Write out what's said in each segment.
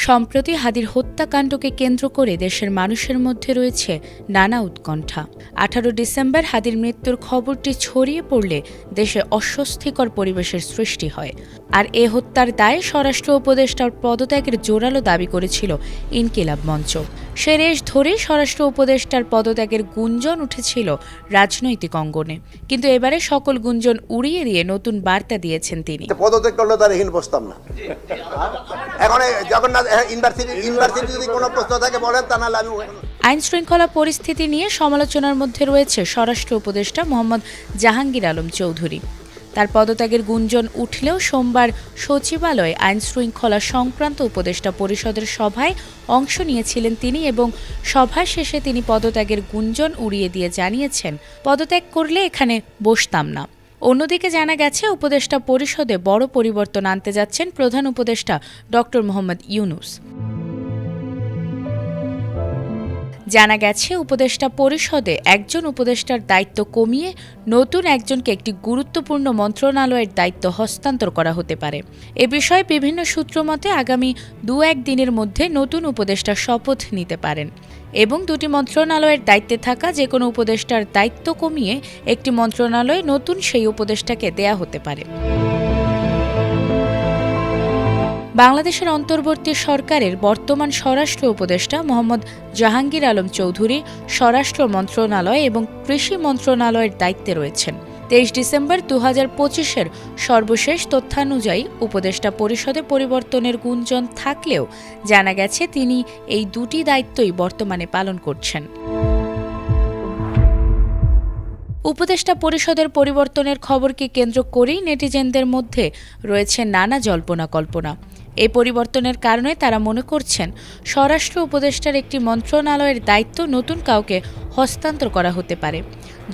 সম্প্রতি হাদির হত্যাকাণ্ডকে কেন্দ্র করে দেশের মানুষের মধ্যে রয়েছে নানা উৎকণ্ঠা। 18 ডিসেম্বর হাদির মৃত্যুর খবরটি ছড়িয়ে পড়লে দেশে অস্বস্তিকর পরিবেশের সৃষ্টি হয়। আর এ হত্যার দায়ে স্বরাষ্ট্র উপদেষ্টার পদত্যাগের জোরালো দাবি করেছিল ইনকিলাব মঞ্চ। সে রেশ ধরেই স্বরাষ্ট্র উপদেষ্টার পদত্যাগের গুঞ্জন উঠেছিল রাজনৈতিক অঙ্গনে, কিন্তু এবারে সকল গুঞ্জন উড়িয়ে দিয়ে নতুন বার্তা দিয়েছেন তিনি। পদত্যাগ করলে তার এখানে বসতাম না। এখন জগন্নাথ ইউনিভার্সিটি যদি কোনো প্রশ্ন থাকে বলেন, তা নাহলে আমি আইন শৃঙ্খলা পরিস্থিতি নিয়ে সমালোচনার মধ্যে রয়েছে স্বরাষ্ট্র উপদেষ্টা মোহাম্মদ জাহাঙ্গীর আলম চৌধুরী। তার পদত্যাগের গুঞ্জন উঠলেও সোমবার সচিবালয়ে আইন শৃঙ্খলা সংক্রান্ত উপদেষ্টা পরিষদের সভায় অংশ নিয়েছিলেন তিনি এবং সভা শেষে তিনি পদত্যাগের গুঞ্জন উড়িয়ে দিয়ে জানিয়েছেন, পদত্যাগ করলে এখানে বসতাম না। অন্যদিকে জানা গেছে উপদেষ্টা পরিষদে বড় পরিবর্তন আনতে যাচ্ছেন প্রধান উপদেষ্টা ডক্টর মোহাম্মদ ইউনূস। জানা গেছে উপদেষ্টা পরিষদে একজন উপদেষ্টার দায়িত্ব কমিয়ে নতুন একজনকে একটি গুরুত্বপূর্ণ মন্ত্রণালয়ের দায়িত্ব হস্তান্তর করা হতে পারে। এ বিষয়ে বিভিন্ন সূত্র মতে আগামী 2-1 দিনের মধ্যে নতুন উপদেষ্টা শপথ নিতে পারেন এবং দুটি মন্ত্রণালয়ের দায়িত্বে থাকা যে কোনো উপদেষ্টার দায়িত্ব কমিয়ে একটি মন্ত্রণালয়ে নতুন সেই উপদেষ্টাকে দেয়া হতে পারে। বাংলাদেশের অন্তর্বর্তী সরকারের বর্তমান স্বরাষ্ট্র উপদেষ্টা মোহাম্মদ জাহাঙ্গীর আলম চৌধুরী স্বরাষ্ট্র মন্ত্রণালয় এবং কৃষি মন্ত্রণালয়ের দায়িত্বে রয়েছেন। 23 ডিসেম্বর 2025-এর সর্বশেষ তথ্যানুযায়ী উপদেষ্টা পরিষদে পরিবর্তনের গুঞ্জন থাকলেও জানা গেছে তিনি এই দুটি দায়িত্বই বর্তমানে পালন করছেন। উপদেষ্টা পরিষদের পরিবর্তনের খবরকে কেন্দ্র করেই নেটিজেনদের মধ্যে রয়েছে নানা জল্পনা কল্পনা। এই পরিবর্তনের কারণে তারা মনে করছেন স্বরাষ্ট্র উপদেষ্টার একটি মন্ত্রণালয়ের দায়িত্ব নতুন কাউকে হস্তান্তর করা হতে পারে,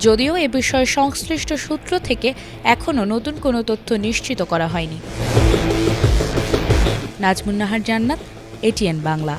যদিও এ বিষয়ে সংশ্লিষ্ট সূত্র থেকে এখনও নতুন কোনো তথ্য নিশ্চিত করা হয়নি। নাজমুন নাহার জান্নাত, এটিএন বাংলা।